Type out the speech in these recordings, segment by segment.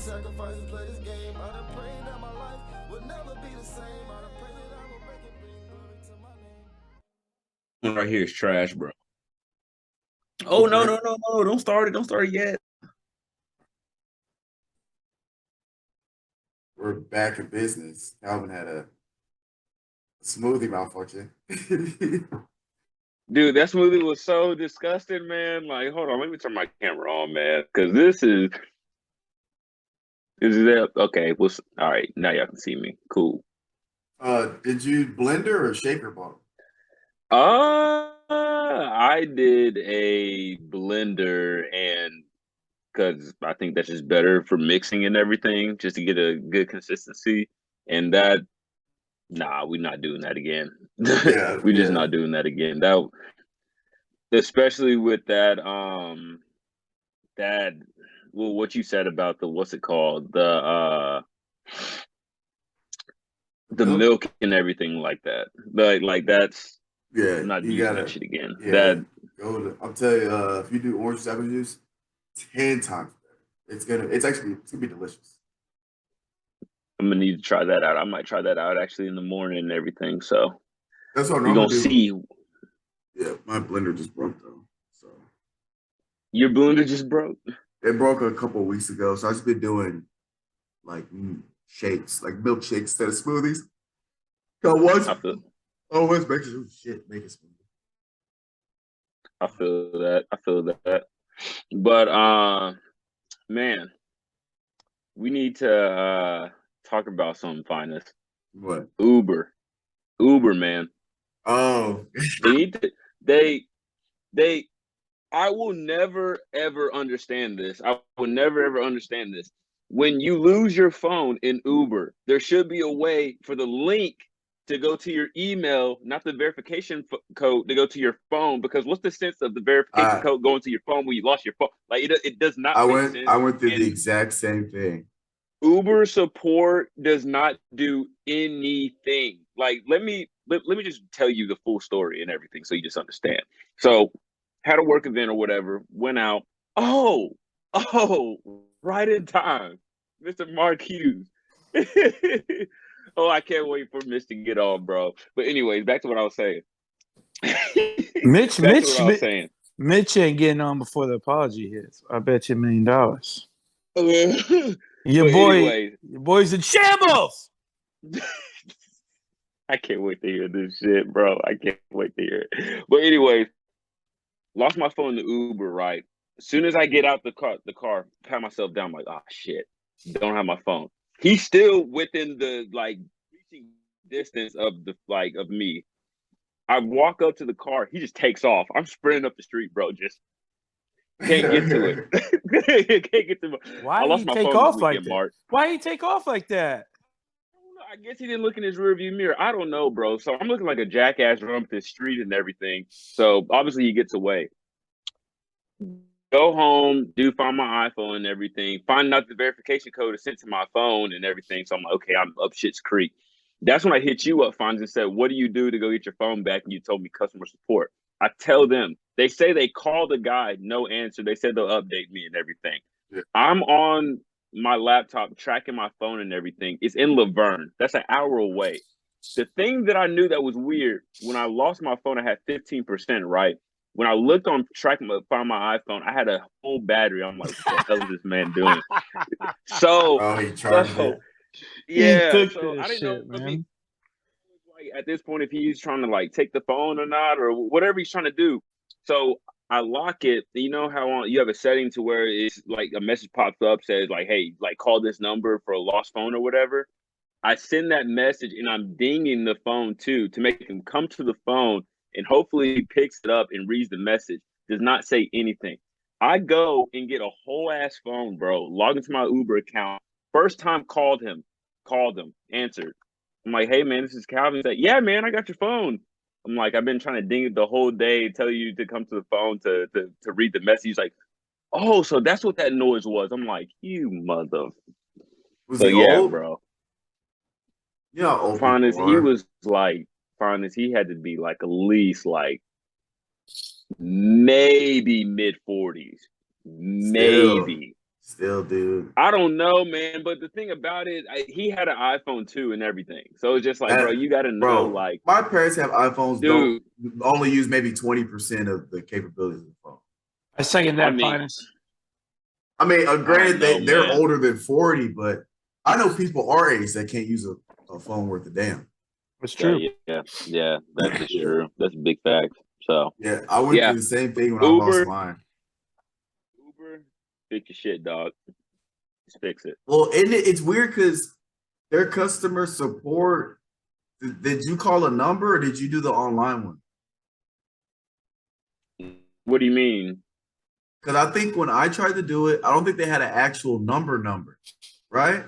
sacrifices, play this game. I done prayed that my life would never be the same. I done prayed that I will make it bring glory to my name. Right here is trash, bro. Oh, no. Don't start it yet. We're back in business. Calvin had a smoothie malfunction. Dude, that smoothie was so disgusting, man. Like, hold on, let me turn my camera on, man, because this is that okay? Well, all right, now y'all can see me. Cool. Did you blender or shaker bottle? I did a blender, and because I think that's just better for mixing and everything, just to get a good consistency. And that, nah, we're not doing that again. Yeah, we're just not doing that again. That, especially with that, well, what you said about the what's it called, the milk and everything like that. Like that's I'm not using that shit again. Yeah, I'll tell you, if you do orange apple juice, 10 times better. It's gonna be delicious. I'm gonna need to try that out. I might try that out actually in the morning and everything. So that's what we're gonna see. Yeah, my blender just broke though. So your blender just broke? It broke a couple of weeks ago. So I've just been doing like shakes, like milkshakes instead of smoothies. Always make some shit, make it smoothie. I feel that. But man, we need to talk about something, Finis. What? Uber, man. Oh, they I will never ever understand this. I will never ever understand this. When you lose your phone in Uber, there should be a way for the link to go to your email, not the verification code to go to your phone. Because what's the sense of the verification code going to your phone when you lost your phone? Like it does not make sense. I went through the exact same thing. Uber support does not do anything. Like let me just tell you the full story and everything so you just understand. So had a work event or whatever, went out. Oh, right in time. Mr. Marc Hughes. Oh, I can't wait for Mitch to get on, bro. But anyways, back to what I was saying. Mitch ain't getting on before the apology hits. I bet you $1 million. Your boy's in shambles. I can't wait to hear this shit, bro. I can't wait to hear it. But anyways, lost my phone in the Uber, right? As soon as I get out the car, pat myself down, I'm like, oh shit, don't have my phone. He's still within the reaching distance of of me. I walk up to the car, he just takes off. I'm sprinting up the street, bro. Just can't get to it. Can't get to it. Why did he take off like that? Mark. Why did he take off like that? I guess he didn't look in his rearview mirror. I don't know, bro. So I'm looking like a jackass running up the street and everything. So obviously he gets away. Go home, find my iPhone and everything. Find out the verification code is sent to my phone and everything. So I'm like, okay, I'm up shit's creek. That's when I hit you up, Fonz, and said, what do you do to go get your phone back? And you told me customer support. I tell them. They say they called the guy, no answer. They said they'll update me and everything. Yeah. I'm on my laptop tracking my phone and everything. It's in Laverne. That's an hour away. The thing that I knew that was weird, when I lost my phone, I had 15%, right? When I looked on find my iPhone, I had a whole battery. I'm like, what the hell is this man doing? He charged it. Yeah, so I didn't know if he, at this point, if he's trying to take the phone or not, or whatever he's trying to do. So I lock it. You know how you have a setting to where it's like a message pops up, says hey, call this number for a lost phone or whatever. I send that message and I'm dinging the phone too to make him come to the phone, and hopefully he picks it up and reads the message. Does not say anything. I go and get a whole ass phone, bro. Log into my Uber account. First time called him, answered. I'm like, hey man, this is Calvin. He's like, yeah, man, I got your phone. I'm like, I've been trying to ding it the whole day, tell you to come to the phone to read the message. He's like, oh, so that's what that noise was. I'm like, you mother. Was he old? Bro. Yeah, old. He was Fonz, he had to be at least maybe mid-40s. Maybe. Still, dude. I don't know, man. But the thing about it, he had an iPhone 2 and everything. So it's just like, bro, you got to know, like. My parents have iPhones, dude, don't only use maybe 20% of the capabilities of the phone. I second that, Finest. I mean, granted, they're older than 40, but I know people our age that can't use a phone worth a damn. It's true. Yeah, that is true. That's a big fact. So yeah, I went through the same thing when I lost mine. Uber, fix your shit, dog. Just fix it. Well, it's weird because their customer support. Did you call a number or did you do the online one? What do you mean? Because I think when I tried to do it, I don't think they had an actual number, right?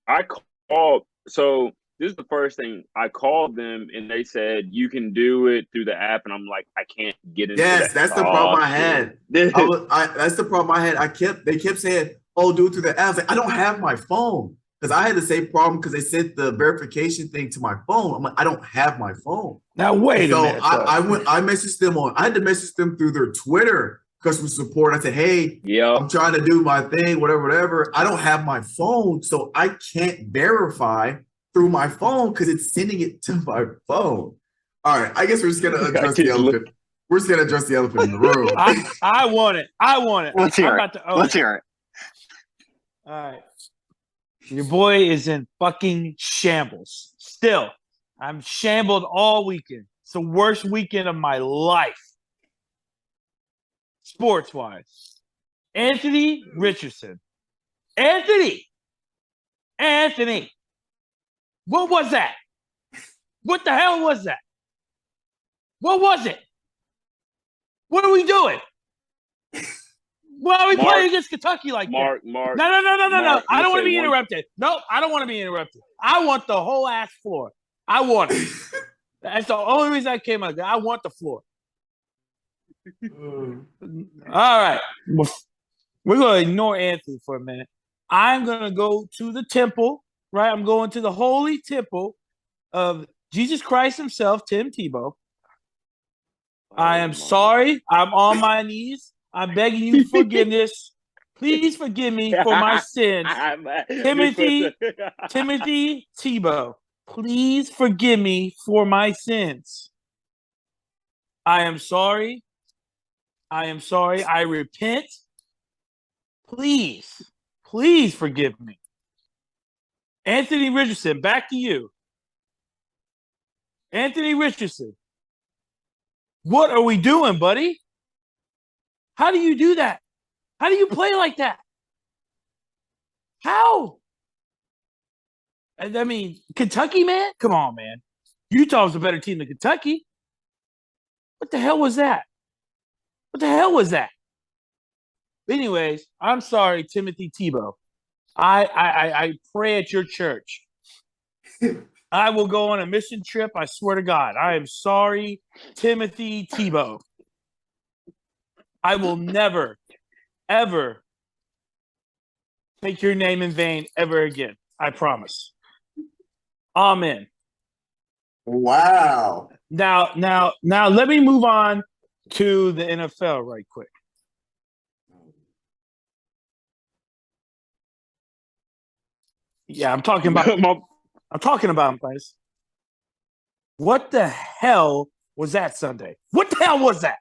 I called. So this is the first thing. I called them and they said you can do it through the app, and I'm like, I can't get into that. That's the problem I had. That's the problem I had. They kept saying, "Oh, do it through the app." I was like, I don't have my phone because I had the same problem because they sent the verification thing to my phone. I'm like, I don't have my phone. Now wait a minute. I messaged them I had to message them through their Twitter customer support. I said, hey, I'm trying to do my thing, whatever. I don't have my phone, so I can't verify through my phone because it's sending it to my phone. All right, I guess we're just gonna address the elephant. We're just gonna address the elephant in the room. I want it. Let's hear it. Let's hear it. All right. Your boy is in fucking shambles. Still, I'm shambled all weekend. It's the worst weekend of my life. Sports-wise. Anthony Richardson. Anthony! What was that? What the hell was that? What was it? What are we doing? Why are we playing against Kentucky like that? Mark. No. I don't want to be interrupted. No, I don't want to be interrupted. I want the whole ass floor. I want it. That's the only reason I came out there. I want the floor. All right. We're going to ignore Anthony for a minute. I'm going to go to the temple, right? I'm going to the holy temple of Jesus Christ himself, Tim Tebow. I am sorry. I'm on my knees. I'm begging you forgiveness. Please forgive me for my sins. Timothy Tebow, please forgive me for my sins. I am sorry. I repent. Please forgive me. Anthony Richardson, back to you. Anthony Richardson, what are we doing, buddy? How do you do that? How do you play like that? How? And I mean, Kentucky, man? Come on, man. Utah's a better team than Kentucky. What the hell was that? Anyways, I'm sorry, Timothy Tebow. I pray at your church. I will go on a mission trip. I swear to God. I am sorry, Timothy Tebow. I will never, ever take your name in vain ever again. I promise. Amen. Wow. Now, let me move on to the NFL right quick. Yeah, I'm talking about him, guys. What the hell was that Sunday? What the hell was that?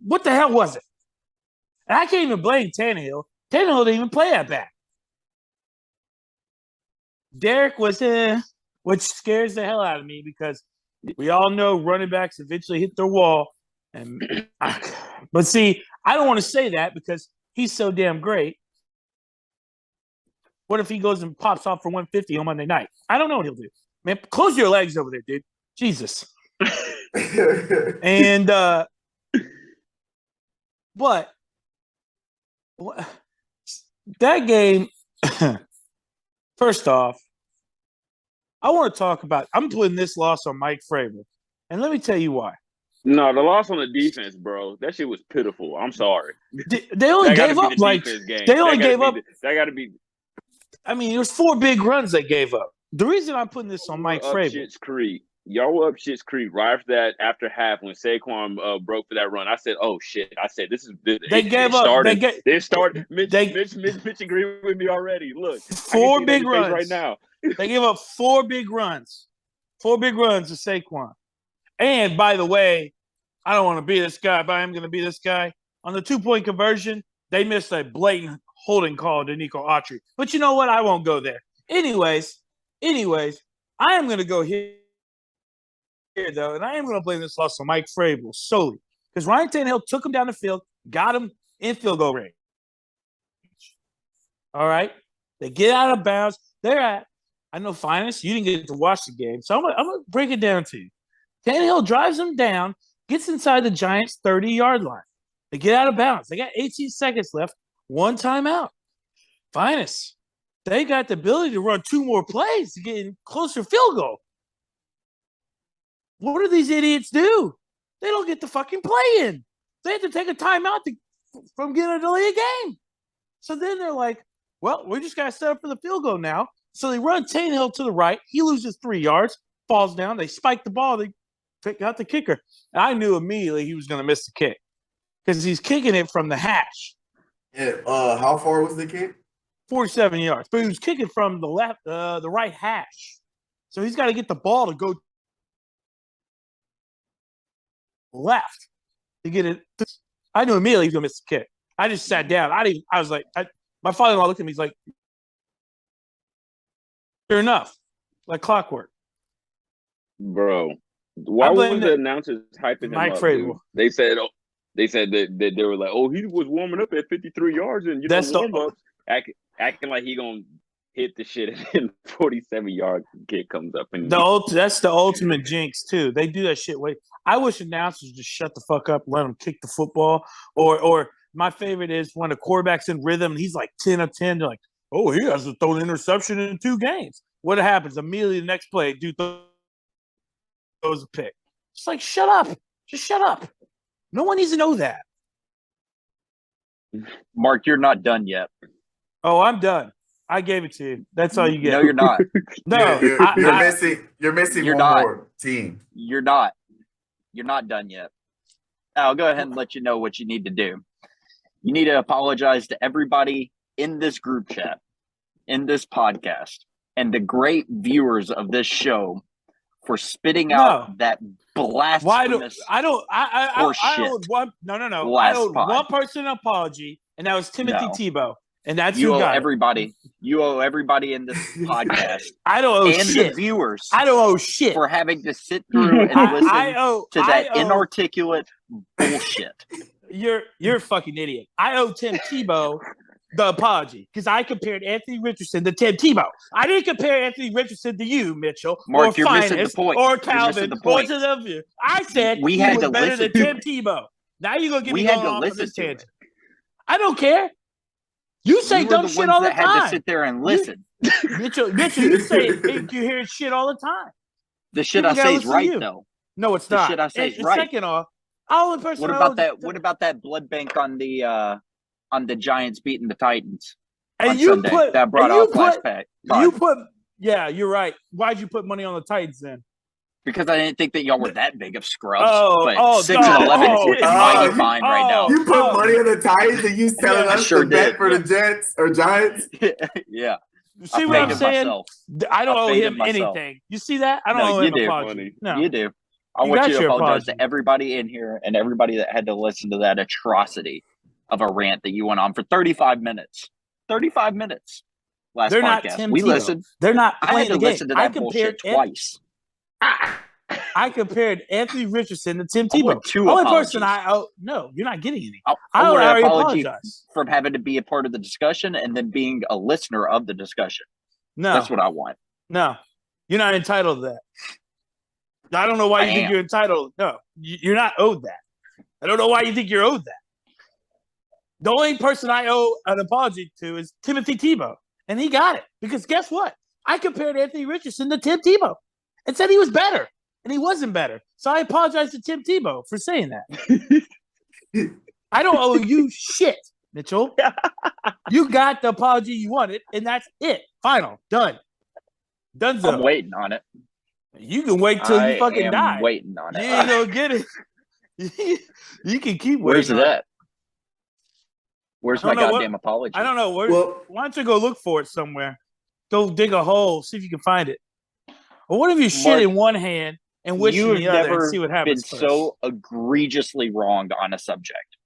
What the hell was it? And I can't even blame Tannehill. Tannehill didn't even play that bad. Derek was which scares the hell out of me because we all know running backs eventually hit their wall. But see, I don't want to say that because he's so damn great. What if he goes and pops off for 150 on Monday night? I don't know what he'll do. Man, close your legs over there, dude. Jesus. And but that game, first off, I want to talk about. I'm putting this loss on Mike Vrabel, and let me tell you why. No, the loss on the defense, bro. That shit was pitiful. I'm sorry. They only gave up like they only gave up. That got to be. I mean, there's 4 big runs they gave up. The reason I'm putting this on Mike Vrabel. Shit's Creek. y'all were up Shit's Creek right after that, after half when Saquon broke for that run. I said, "Oh shit!" I said, "This is They gave up. They started. Mitch agreed with me already. Look, four big runs right now. They gave up 4 big runs. 4 big runs to Saquon. And by the way, I don't want to be this guy, but I am going to be this guy. On the 2-point conversion, they missed a blatant holding call to Nico Autry. But you know what? I won't go there. Anyways, I am going to go here, though, and I am going to blame this loss on Mike Vrabel solely. Because Ryan Tannehill took him down the field, got him in field goal range. All right? They get out of bounds. They're at, I know, Finis, you didn't get to watch the game, so I'm going to break it down to you. Tannehill drives them down, gets inside the Giants' 30-yard line. They get out of bounds. They got 18 seconds left, 1 timeout. Finis, they got the ability to run 2 more plays to get in closer field goal. What do these idiots do? They don't get the fucking play in. They have to take a timeout from getting a delay of game. So then they're like, well, we just got to set up for the field goal now. So they run Tannehill to the right. He loses 3 yards, falls down. They spike the ball. They take out the kicker. And I knew immediately he was going to miss the kick because he's kicking it from the hash. Yeah, how far was the kick? 47 yards. But he was kicking from the left, the right hash. So he's got to get the ball to go left to get it. I knew immediately he was going to miss the kick. I just sat down. I was like, my father-in-law looked at me. He's like, sure enough, like clockwork. Bro, why was the announcers hyping him Mike up? Vrabel. They said that they were like, oh, he was warming up at 53 yards and warm-ups, acting like he gonna hit the shit and 47-yard kick comes up. And that's the ultimate jinx too. They do that shit. I wish announcers just shut the fuck up, let them kick the football. Or my favorite is when a quarterback's in rhythm and he's like 10 of 10. They're like, oh, he has to throw an interception in 2 games. What happens? Immediately the next play, dude throws a pick. It's like, shut up. Just shut up. No one needs to know that. Mark, you're not done yet. Oh, I'm done. I gave it to you. That's all you get. No, you're not. No, you're missing you're one not. more team. You're not. You're not done yet. I'll go ahead and let you know what you need to do. You need to apologize to everybody in this group chat, in this podcast, and the great viewers of this show for spitting out that blasphemous I owe one. No. I owed one person an apology, and that was Timothy Tebow. And that's you who owe got everybody. You owe everybody in this podcast. I don't owe and shit. The viewers. I don't owe shit for having to sit through and listen to that inarticulate bullshit. You're a fucking idiot. I owe Tim Tebow the apology because I compared Anthony Richardson to Tim Tebow. I didn't compare Anthony Richardson to you, Mitchell, Mark, or you're missing the point. or Calvin, or to the. I said he was better than Tim Tebow. Now you're gonna give me going on for this tangent. I don't care. You say dumb shit all the time. Had to sit there and listen. Mitchell, you say you hear shit all the time. The shit I say is right, though. No, it's not. The shit I say is right. Second off, all the person. What about that? What about that blood bank on the Giants beating the Titans on Sunday? That brought off flashback. Yeah, you're right. Why'd you put money on the Titans then? Because I didn't think that y'all were that big of scrubs. 6-11 is mighty fine right now. You put money on the Titans and you telling us to bet for the Jets or Giants? Yeah. You see what I'm saying? I don't owe him anything. You see that? I don't owe him an apology. No, you do. I want you to apologize to everybody in here and everybody that had to listen to that atrocity of a rant that you went on for 35 minutes. 35 minutes. Last They're podcast. Not Tim we Tebow. listened. They're not playing I had to the game. listen to that bullshit twice. I compared Anthony Richardson to Tim Tebow. Only person I owe. No, you're not getting any. I already apologize from having to be a part of the discussion and then being a listener of the discussion. No, that's what I want. No, you're not entitled to that. I don't know why you think you're entitled. No, you're not owed that. I don't know why you think you're owed that. The only person I owe an apology to is Timothy Tebow, and he got it because guess what? I compared Anthony Richardson to Tim Tebow and said he was better, and he wasn't better. So I apologize to Tim Tebow for saying that. I don't owe you shit, Mitchell. You got the apology you wanted, and that's it. Final. Done. Donezo. I'm waiting on it. You can wait till you fucking die. Waiting on it. You ain't gonna get it. You can keep waiting. Where's it at? Where's my goddamn apology? I don't know. Why don't you go look for it somewhere? Go dig a hole, see if you can find it. Or what if you shit in one hand and wish in the other and see what happens? You've never been so egregiously wronged on a subject.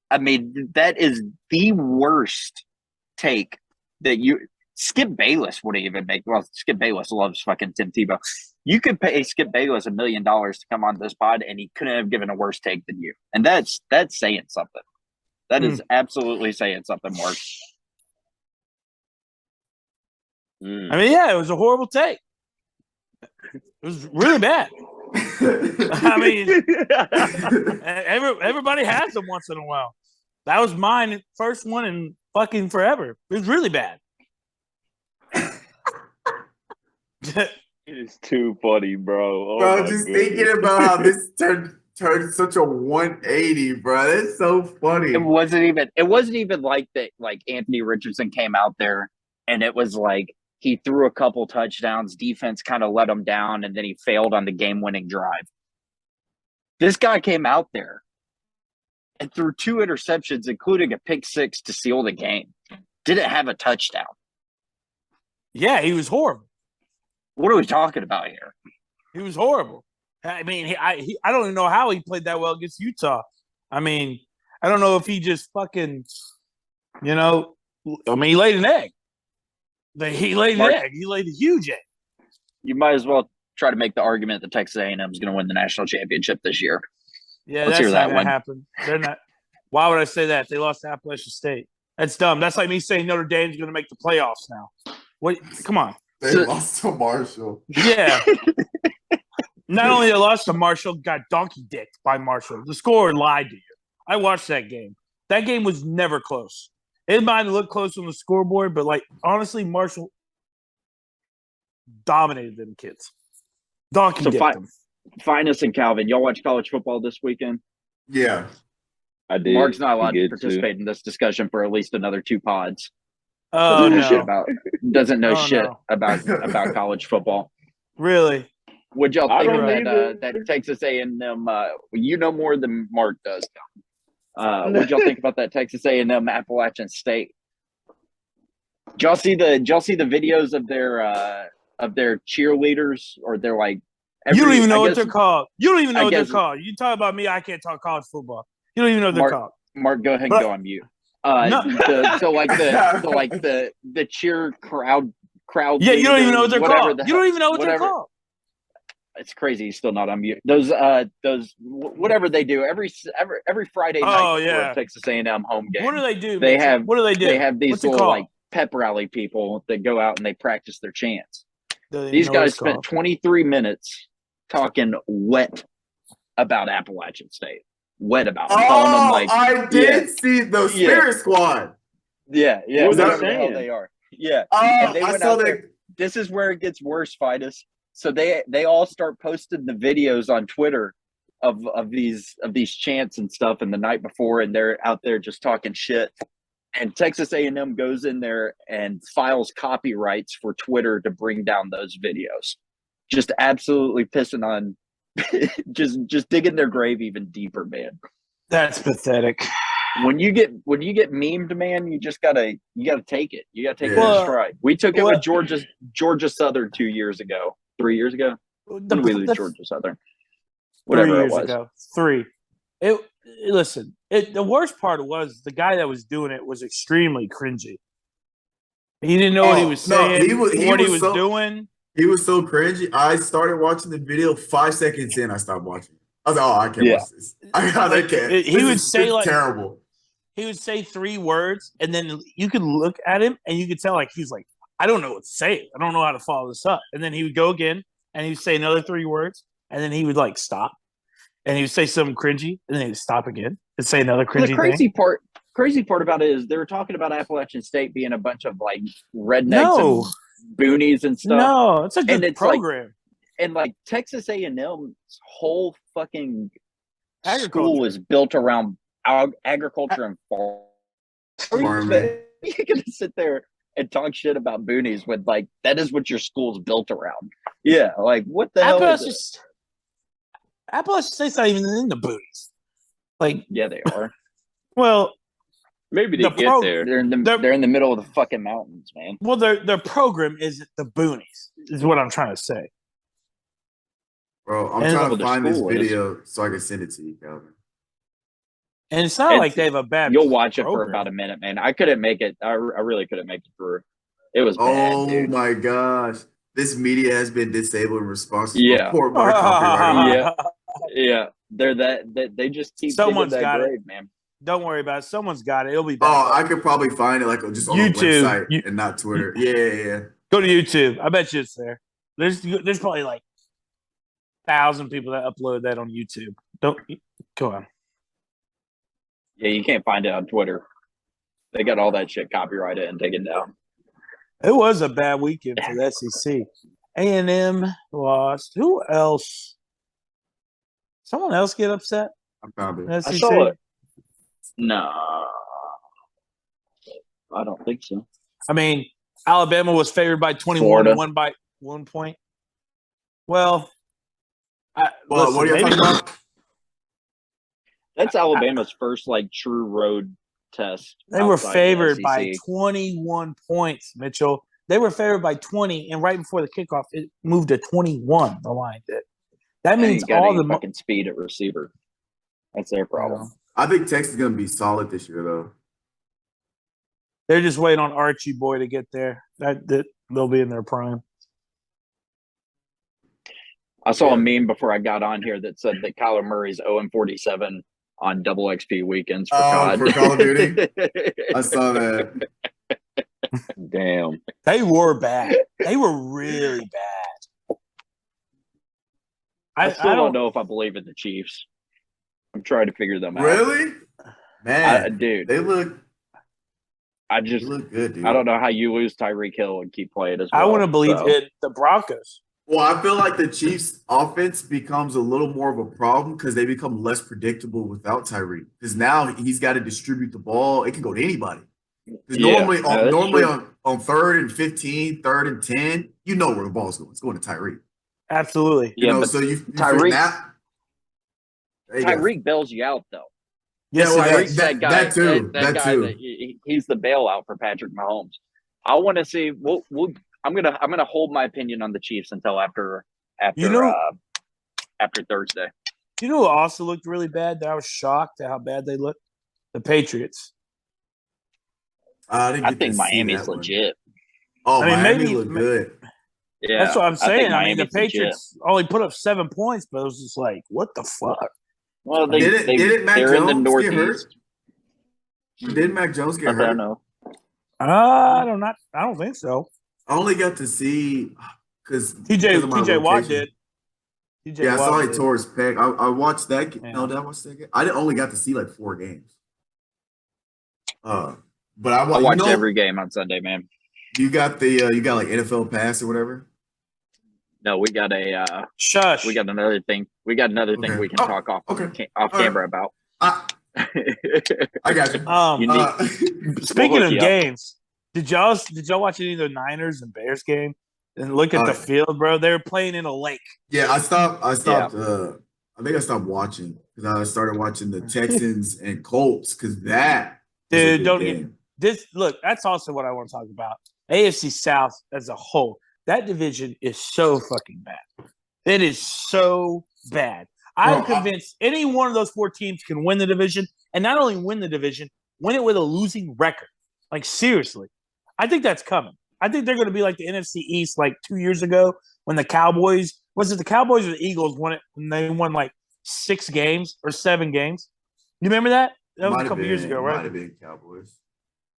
I mean, that is the worst take that you. Skip Bayless wouldn't even make. Well, Skip Bayless loves fucking Tim Tebow. You could pay Skip Bayless $1 million to come on this pod, and he couldn't have given a worse take than you. And that's saying something. That is absolutely saying something, Mark. I mean, yeah, it was a horrible take. It was really bad. I mean, everybody has them once in a while. That was mine, first one in fucking forever. It was really bad. It is too funny, bro. Bro, just thinking about how this turned such a 180, bro. That's so funny. It wasn't even like that. Like Anthony Richardson came out there, and it was like he threw a couple touchdowns. Defense kind of let him down, and then he failed on the game-winning drive. This guy came out there and threw 2 interceptions, including a pick 6 to seal the game. Didn't have a touchdown. Yeah, he was horrible. What are we talking about here? He was horrible. I mean, I don't even know how he played that well against Utah. I mean, I don't know if he just fucking, I mean, he laid an egg. He laid an egg. He laid a huge egg. You might as well try to make the argument that Texas A&M is going to win the national championship this year. Yeah, that's not going to happen. They're not. Why would I say that? They lost to Appalachian State. That's dumb. That's like me saying Notre Dame's going to make the playoffs now. What? Come on. They lost to Marshall. Yeah. Not only they lost to Marshall, got donkey dicked by Marshall. The score lied to you. I watched that game. That game was never close. It might have looked close on the scoreboard, but honestly, Marshall dominated them kids. Donkey dicked them. Finis and Calvin, y'all watch college football this weekend? Yeah. I did. Mark's not allowed to participate in this discussion for at least another 2 pods. Oh, Doesn't know shit about college football. Really? Would y'all think of that Texas A&M? You know more than Mark does. What'd y'all think about that Texas A&M Appalachian State? Did y'all see the videos of their cheerleaders, or they're like? You don't even know what they're called. You don't even know what they're called. You talk about me. I can't talk college football. You don't even know what they're called. Mark, go ahead and go on mute. The cheer crowd. Yeah, you don't even know what they're called. You don't even know what they're called. It's crazy. He's still not on mute. Those whatever they do every Friday night before Texas A&M home game. What do they do? What do they do? They have these little pep rally people that go out and they practice their chants. These guys spent 23 minutes talking wet about Appalachian State. Wet about them. I did see the Spirit Squad. Yeah. What whatever the hell they are. Yeah. And they went out there. This is where it gets worse, Finis. So they all start posting the videos on Twitter of these chants and stuff, and the night before, and they're out there just talking shit. And Texas A&M goes in there and files copyrights for Twitter to bring down those videos. Just absolutely pissing on, just digging their grave even deeper, man. That's pathetic. When you get memed, man, you gotta take it. You gotta take it in stride. We took it with Georgia Southern 2 years ago. 3 years ago? When did we lose Georgia Southern? Whatever 3 years it was. ago. 3. The worst part was the guy that was doing it was extremely cringy. He didn't know what he was saying, what he was doing. He was so cringy. I started watching the video 5 seconds in. I stopped watching. I was like, I can't watch this. I can't. He would say terrible. He would say 3 words, and then you could look at him, and you could tell he's like, I don't know what to say. I don't know how to follow this up. And then he would go again, and he would say another 3 words, and then he would stop, and he would say something cringy, and then he would stop again and say another cringy thing. The crazy part about it is they were talking about Appalachian State being a bunch of rednecks and boonies and stuff. No, it's a good program. And Texas A&M's whole fucking school is built around agriculture and farming. You're gonna sit there and talk shit about boonies when that is what your school's built around. Yeah, like what the hell is it? Appalachian State's not even in the boonies. Like, yeah, they are. Well, maybe they get there. They're in the middle of the fucking mountains, man. Well, their program isn't the boonies, is what I'm trying to say. Bro, I'm trying to find this video so I can send it to you, Calvin. And it's not like they have a bad. You'll watch it for about a minute, man. I couldn't make it. I really couldn't make it through. It was bad, Oh my gosh. This media has been disabled in response to report my copyright. Yeah. They're they just keep someone's that got grade, it, man. Don't worry about it. Someone's got it. It'll be back. Oh, I could probably find it like just on YouTube, a website and not Twitter. Yeah. Go to YouTube. I bet you it's there. There's probably like 1,000 people that upload that on YouTube. Go on. Yeah, you can't find it on Twitter. They got all that shit copyrighted and taken down. It was a bad weekend for the SEC. A&M lost. Who else? Someone else get upset? I found it. I saw it. No, I don't think so. I mean, Alabama was favored by 21 and won by 1 point. Well, what are you talking about? That's Alabama's first true road test. They were favored by 21 points, Mitchell. They were favored by 20, and right before the kickoff, it moved to 21. The line did. That means all the fucking speed at receiver. That's their problem. I think Texas is going to be solid this year, though. They're just waiting on Archie Boy to get there. That they'll be in their prime. I saw a meme before I got on here that said that Kyler Murray's 0-47 on double XP weekends for COD. For Call of Duty? I saw that. Damn. They were bad. They were really bad. I still don't know if I believe in the Chiefs. I'm trying to figure them out. Really? Man, dude. They look good, dude. I don't know how you lose Tyreek Hill and keep playing as well. I want to believe in the Broncos. Well, I feel like the Chiefs' offense becomes a little more of a problem because they become less predictable without Tyreek. Because now he's got to distribute the ball. It can go to anybody. Because normally on 3rd and 15, 3rd and 10, you know where the ball's going. It's going to Tyreek. Absolutely. So you Tyreek bails you out, though. Yes, Tyreek's that guy. That too. That guy. He's the bailout for Patrick Mahomes. I want to see. I'm gonna hold my opinion on the Chiefs until after Thursday. You know who also looked really bad? That I was shocked at how bad they looked. The Patriots. I think Miami's legit. Oh, Miami looked good. Yeah, that's what I'm saying. I mean, the Patriots only put up 7 points, but it was just like, what the fuck? Well, didn't Mac they're Jones in the Northeast. Get hurt? Didn't Mac Jones get hurt? I don't know. I don't think so. I only got to see because TJ Watt did. I saw he tore his pec. I watched that. Yeah. No, did I watch that game? I only got to see like 4 games. But I watched every game on Sunday, man. You got like NFL Pass or whatever. No, we got a shush. We got another thing. We got another thing we can talk off camera about. I got you. Speaking of games, did y'all watch any of the Niners and Bears game? And look at the field, bro. They were playing in a lake. Yeah, I stopped. Yeah. I think I stopped watching because I started watching the Texans and Colts because that. Dude, that's also what I want to talk about. AFC South as a whole. That division is so fucking bad. It is so bad. I'm convinced any one of those 4 teams can win the division, and not only win the division, win it with a losing record. Like, seriously. I think that's coming. I think they're going to be like the NFC East like 2 years ago when the Cowboys – was it the Cowboys or the Eagles won it when they won like 6 games or 7 games? You remember that? That was a couple years ago, right? Might have been Cowboys.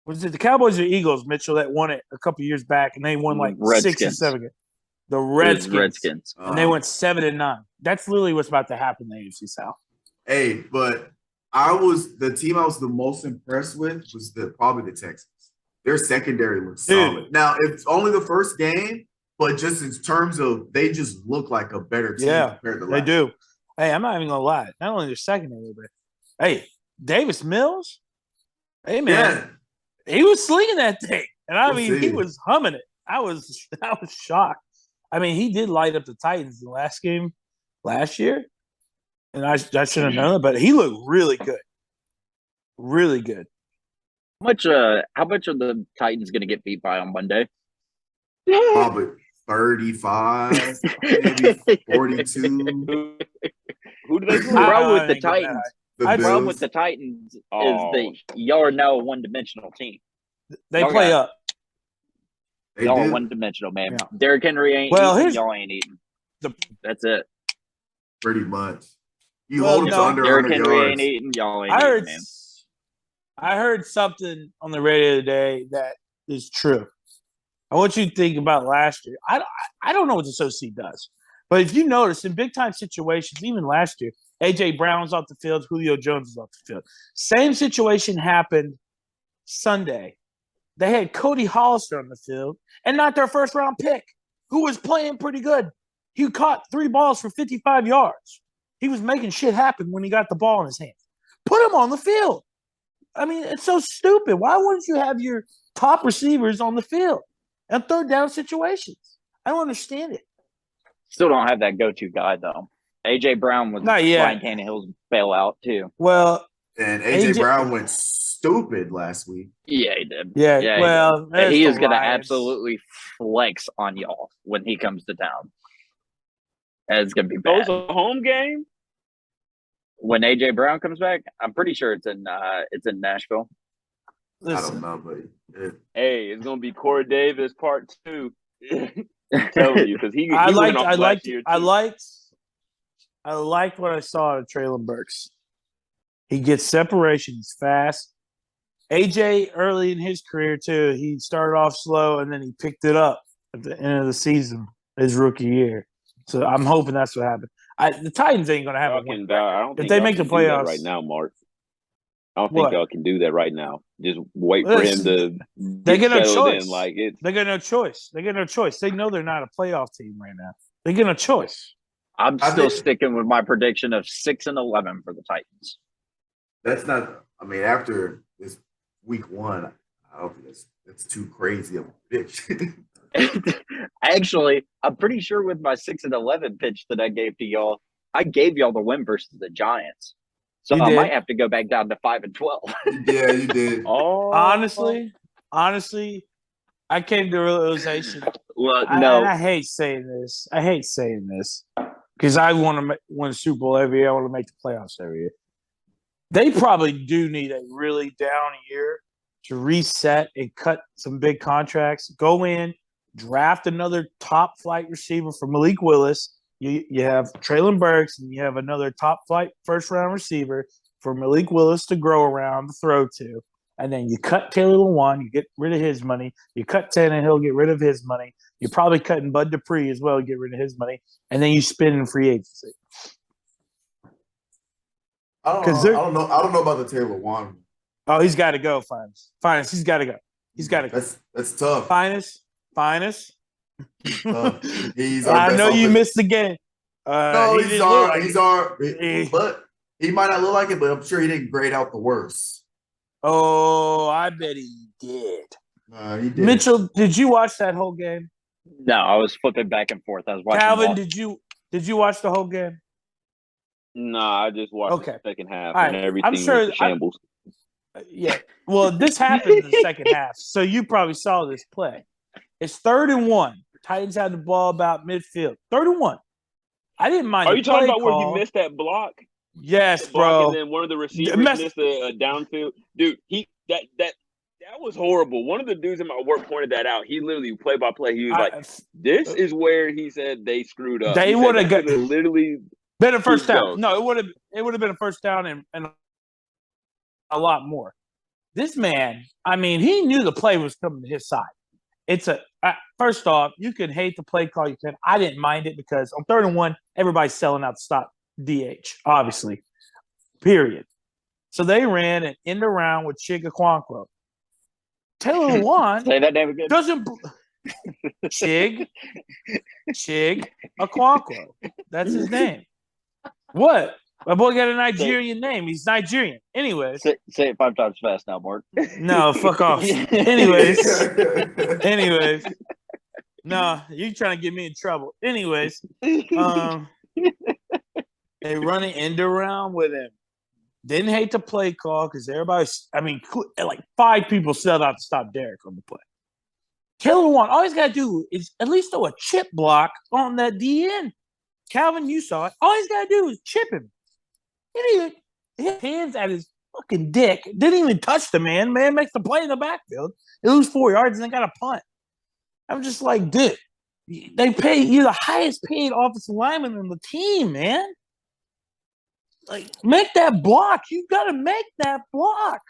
Was it the Cowboys or Eagles, Mitchell, that won it a couple years back, and they won like Redskins. 6 or 7 games? The Redskins. Oh. And they went 7-9. That's literally what's about to happen in the AFC South. Hey, but the team I was the most impressed with was probably the Texans. Their secondary looks solid. Now, it's only the first game, but just in terms of they just look like a better team compared to last. They do. Hey, I'm not even gonna lie. Not only their secondary, but hey, Davis Mills. Hey man, he was slinging that thing, and I mean he was humming it. I was shocked. I mean, he did light up the Titans in the last game last year, and I should have known it, but he looked really good. Really good. How much are the Titans going to get beat by on Monday? Probably 35, maybe 42. Who do they play? The problem with the Titans. The problem Bills. with the Titans is that y'all are now a one-dimensional team. They Y'all play got- up. They Y'all are do. one-dimensional, man. Yeah. Derrick Henry ain't eating. Y'all ain't eating. That's it. Pretty much. You Well, hold them to no. under Derrick 100 Henry yards. ain't eating. Y'all ain't I eating, heard, man. I heard something on the radio today that is true. I want you to think about last year. I don't know what this OC does, but if you notice in big time situations, even last year, AJ Brown's off the field, Julio Jones is off the field. Same situation happened Sunday. They had Cody Hollister on the field and not their first round pick, who was playing pretty good. He caught 3 balls for 55 yards. He was making shit happen when he got the ball in his hands. Put him on the field. I mean, it's so stupid. Why wouldn't you have your top receivers on the field in third down situations? I don't understand it. Still don't have that go-to guy, though. AJ Brown was Not yet. Ryan Tannehill's bailout, too. Well, And AJ Brown went stupid last week. Yeah, he did. Yeah, well, he is going to Lions. absolutely flex on y'all when he comes to town. And it's going to be bad. It's a home game? When AJ Brown comes back, I'm pretty sure it's in Nashville. Listen, I don't know, but hey, it's gonna be Corey Davis part 2. I'm telling you, because he I went liked off last year too. I liked what I saw of Traylon Burks. He gets separation. He's fast. AJ early in his career too. He started off slow and then he picked it up at the end of the season, his rookie year. So I'm hoping that's what happened. The Titans ain't gonna have a win. I don't think if they y'all make the can do that playoffs right now, Mark. I don't What? think y'all can do that right now. Just wait for him to They get no settled choice. in. Like it's They get no choice. They get no choice. They know they're not a playoff team right now. They get no choice. I'm still sticking with my prediction of 6-11 for the Titans. that's not. I mean, after this week 1, I don't think that's too crazy of a prediction. Actually, I'm pretty sure with my 6-11 pitch that I gave to y'all, I gave y'all the win versus the Giants. So I might have to go back down to 5-12. Yeah, you did. Honestly, I came to a realization. Well, no, I hate saying this. Because I want to win a Super Bowl every year. I want to make the playoffs every year. They probably do need a really down year to reset and cut some big contracts. Go in, draft another top flight receiver for Malik Willis. You have Traylon Burks, and you have another top flight first round receiver for Malik Willis to grow around, to throw to. And then you cut Taylor Lewan, you get rid of his money. You cut Tannehill, get rid of his money. You're probably cutting Bud Dupree as well, get rid of his money. And then you spin in free agency. I don't know about the Taylor Lewan. Oh, he's got to go, Finest. He's got to go. That's tough. Finest. He's our I best know you offensive- missed the game. No, he he's didn't look like our. it. But he might not look like it, but I'm sure he didn't grade out the worst. Oh, I bet he did. He did. Mitchell, did you watch that whole game? No, I was flipping back and forth. I was watching. Calvin, did you watch the whole game? Nah, I just watched the second half All and right. everything I'm sure was a shambles. Yeah. Well, this happened in the second half, so you probably saw this play. It's 3rd and 1. Titans had the ball about midfield. 3rd and 1. I didn't mind. Are the you talking play about call. where he missed that block? Yes, The block, bro. and then one of the receivers missed a downfield. Dude, that was horrible. One of the dudes in my work pointed that out. He literally play by play. He was like, "This is where he said they screwed up." They would have got literally been a first down. goes. No, it would have been a first down and a lot more. This man, I mean, he knew the play was coming to his side. It's first off, you can hate the play call. You can. I didn't mind it because on 3rd and 1, everybody's selling out to stop DH, obviously. Period. So they ran an end around with Chig Okonkwo. Taylor Lewan say that name again. Doesn't Chig Okonkwo. That's his name. What? My boy got a Nigerian name. He's Nigerian. Anyways. Say it 5 times fast now, Mark. No, fuck off. Anyways. No, you trying to get me in trouble. Anyways, they run an end around with him. Didn't hate the play call because like 5 people set out to stop Derek on the play. Taylor Lewan, all he's got to do is at least throw a chip block on that DN. Calvin, you saw it. All he's got to do is chip him. His hands at his fucking dick. Didn't even touch the man. Man makes the play in the backfield. They lose 4 yards and they got a punt. I'm just like, dude, you're the highest paid offensive lineman on the team, man. Like, make that block. You got to make that block.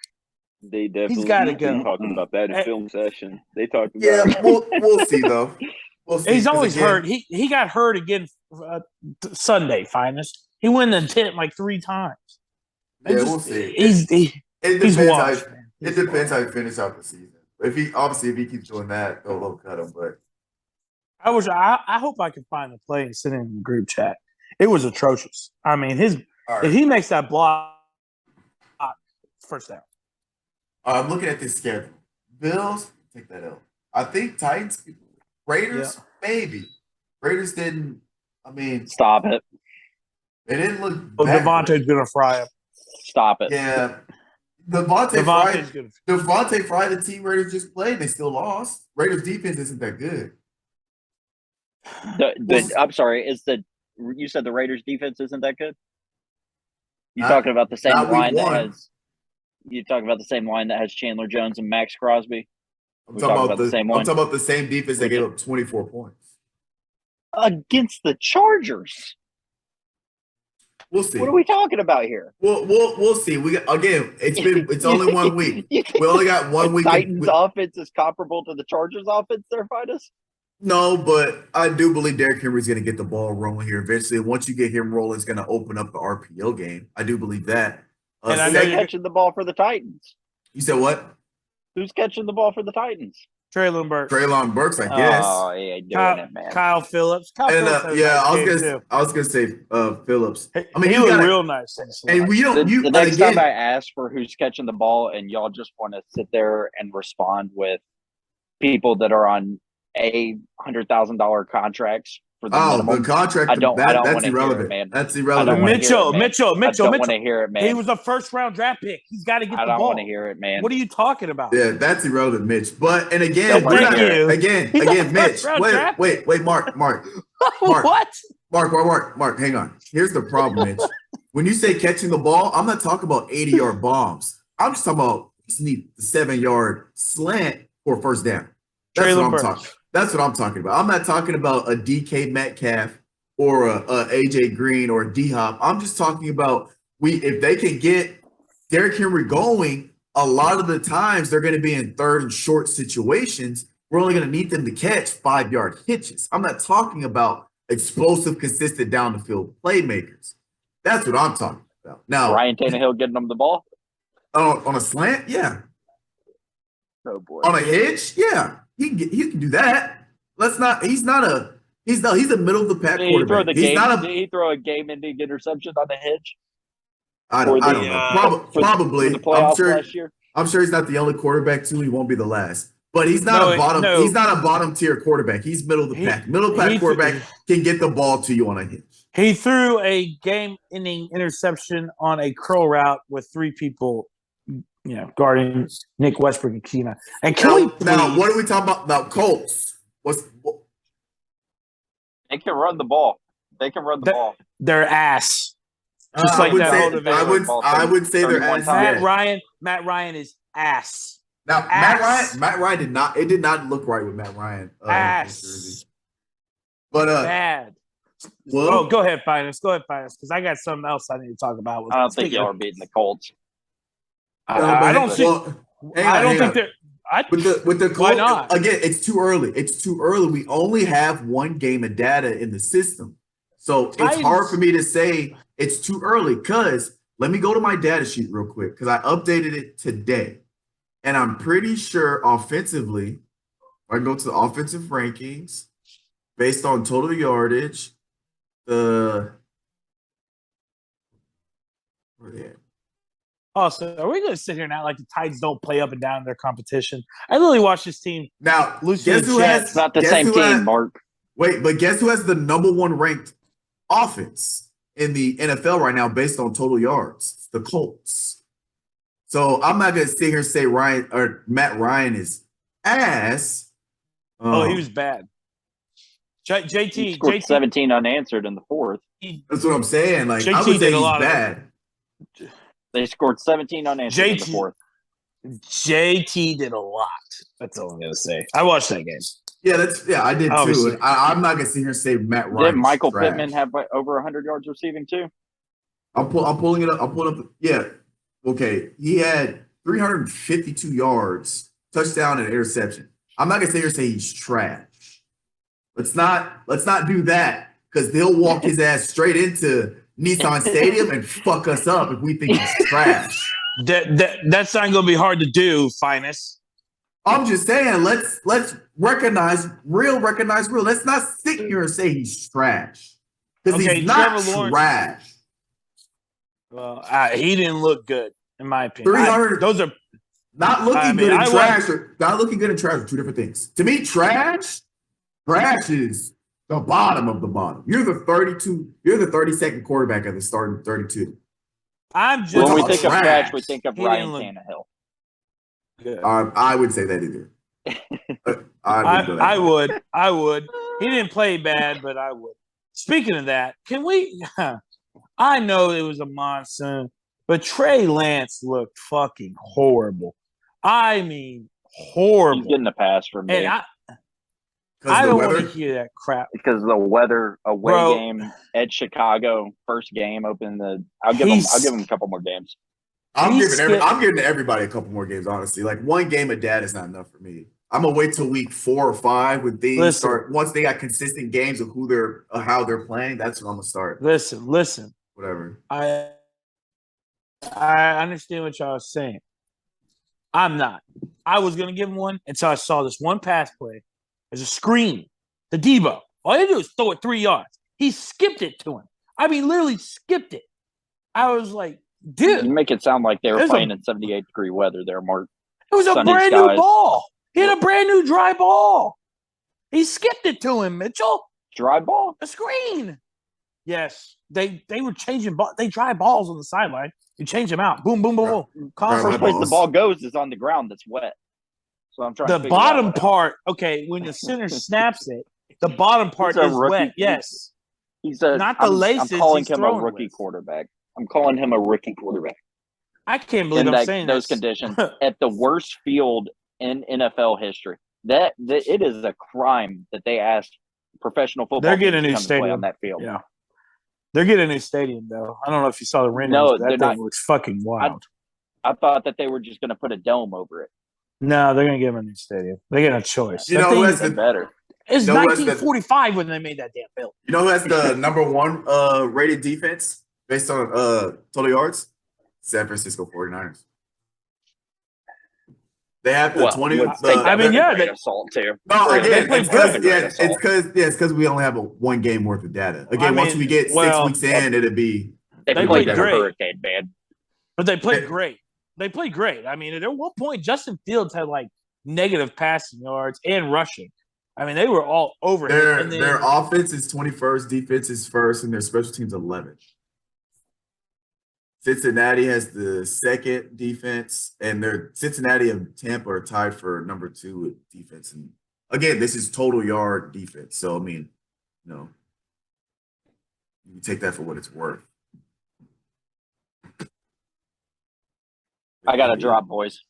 They definitely He's got to go. talking about that in film session. They talked about Yeah, we'll see, though. We'll see. He's always hurt. He got hurt again Sunday, finest. He went in the tent like 3 times. We'll see. It depends how he finishes out the season. If he keeps doing that, they'll cut him. But I hope I can find the play and send it in the group chat. It was atrocious. I mean, if he makes that block, first down. I'm looking at this schedule. Bills, take that L. I think Titans, Raiders, maybe. Raiders didn't. I mean, stop it. It didn't look. Devontae's gonna fry him. Stop it. Yeah, Devontae Fry, the team Raiders just played. They still lost. Raiders defense isn't that good. I'm sorry. You said the Raiders defense isn't that good? You talking about the same line that has? You talking about the same line that has Chandler Jones and Max Crosby? I'm talking about the same one. I'm talking about the same defense that gave up 24 points against the Chargers. We'll see. What are we talking about here? We'll see. It's only 1 week. We only got 1 week. Titans offense is comparable to the Chargers offense there, Finis? No, but I do believe Derrick Henry's going to get the ball rolling here eventually. Once you get him rolling, it's going to open up the RPO game. I do believe that. And I know you're catching the ball for the Titans. You said what? Who's catching the ball for the Titans? Treylon Burks, I guess. Oh, yeah, doing it, man. Kyle Phillips. I was gonna say Phillips. I mean, he was real nice. And the next time I ask for who's catching the ball, and y'all just want to sit there and respond with people that are on $100,000 contracts. For the minimum. The contract. That's irrelevant, man. That's irrelevant. Mitchell. I don't want to hear it, man. He was a first-round draft pick. He's got to get the ball. I don't want to hear it, man. What are you talking about? Yeah, that's irrelevant, Mitch. But again, Mitch. Wait, Mark. What? Mark, hang on. Here's the problem, Mitch. When you say catching the ball, I'm not talking about 80-yard bombs. I'm just talking about you need the 7-yard slant for a first down. That's what I'm talking. That's what I'm talking about. I'm not talking about a DK Metcalf or a AJ Green or a D-Hop. I'm just talking about if they can get Derrick Henry going, a lot of the times they're going to be in third and short situations. We're only going to need them to catch 5-yard hitches. I'm not talking about explosive, consistent down the field playmakers. That's what I'm talking about. Now, Ryan Tannehill getting them the ball on a slant, yeah. Oh boy. On a hitch, yeah. He can do that. He's a middle of the pack quarterback. Did he throw a game-ending interception on the hitch? I don't know. Probably. For the playoffs last year? I'm sure he's not the only quarterback too. He won't be the last. But he's not He's not a bottom tier quarterback. He's middle of the pack. Middle of the pack quarterback can get the ball to you on a hitch. He threw a game-ending interception on a curl route with 3 people. Guarding Nick Westbrook and Keena. And now, what are we talking about? Now, Colts. They can run the ball. Ball. Their ass. Just like that. I would say their ass. Matt Ryan is ass. Now, ass. Matt Ryan did not. It did not look right with Matt Ryan. Ass. But bad. Well, go ahead, Finis. Because I got something else I need to talk about. I don't think y'all are beating the Colts. I don't think they're. With the Colts, again, it's too early. We only have 1 game of data in the system. So it's hard for me to say it's too early because let me go to my data sheet real quick because I updated it today. And I'm pretty sure offensively, I go to the offensive rankings based on total yardage. Where are they at? Also, are we going to sit here and act like the Titans don't play up and down their competition? I literally watched this team Now, lose guess to the who Jets. It's not the same team, Mark. Wait, but guess who has the number 1 ranked offense in the NFL right now based on total yards? The Colts. So I'm not going to sit here and say Matt Ryan is ass. He was bad. He scored 17 unanswered in the fourth. That's what I'm saying. Like, JT I would say did a he's lot bad. They scored 17 unanswered in the fourth. JT did a lot. That's all I'm going to say. I watched that game. Yeah, I did Obviously. too. I'm not going to sit here and say Matt Ryan. Did Michael Pittman have over 100 yards receiving too? I'm pulling it up. I'm pulling up. Yeah. Okay. He had 352 yards, touchdown, and interception. I'm not going to sit here and say he's trash. Let's not do that, because they'll walk his ass straight into Nissan Stadium and fuck us up if we think he's trash. That's not going to be hard to do, Finis. I'm just saying, let's recognize real. Let's not sit here and say he's trash, because he's not trash. Well, he didn't look good, in my opinion. 300. Those are not looking good and trash. Not looking good and trash are two different things. To me, trash is the bottom of the bottom. You're the 32nd quarterback of the starting 32. When we think of trash, we think of Ryan Tannehill. I would say that either. I would. He didn't play bad, but I would. Speaking of that, can we? I know it was a monsoon, but Trey Lance looked fucking horrible. I mean, horrible. He's getting a pass from me. And I don't want to hear that crap. Because the weather, away game at Chicago, first game, I'll give him a couple more games. I'm giving everybody a couple more games, honestly. Like, one game of dad is not enough for me. I'm gonna wait till week 4 or 5 when things start. Once they got consistent games of how they're playing, that's when I'm gonna start. Listen. Whatever. I understand what y'all are saying. I'm not. I was gonna give him one until I saw this one pass play. There's a screen to Tebow. All he had to do was throw it 3 yards. He skipped it to him. I mean, literally skipped it. I was like, dude. You make it sound like they were playing in 78-degree weather there, Mark. It was a brand new ball. He had a brand new dry ball. He skipped it to him, Mitchell. Dry ball? A screen. Yes. They were changing balls. They dry balls on the sideline. You change them out. Boom, boom, boom, boom. First place the ball goes is on the ground that's wet. So I'm trying the bottom part, okay, when the center snaps it, the bottom part is wet. Yes. Not the laces. I'm calling him a rookie quarterback. I'm calling him a rookie quarterback. I can't believe I'm saying those conditions at the worst field in NFL history. That it is a crime that they asked professional football. They're getting a new to stadium play on that field. Yeah, they're getting a new stadium though. I don't know if you saw the renderings. No, that thing looks fucking wild. I thought that they were just going to put a dome over it. No, they're going to give them a new stadium. They get a choice. You know what's better? It's 1945 when they made that damn build. You know who has the number 1 rated defense based on total yards? San Francisco 49ers. They have the 20. I mean, yeah, they assault too. No, again, it's because we only have one game worth of data. Again, once we get 6 weeks in, it'll be. They played great. Hurricane, man. But they played great. They played great. I mean, at one point, Justin Fields had like negative passing yards and rushing. I mean, they were all over him. Their offense is 21st, defense is 1st, and their special teams 11th. Cincinnati has the 2nd defense, and Cincinnati and Tampa are tied for number 2 with defense. And again, this is total yard defense. So I mean, you can take that for what it's worth. I got a drop, boys.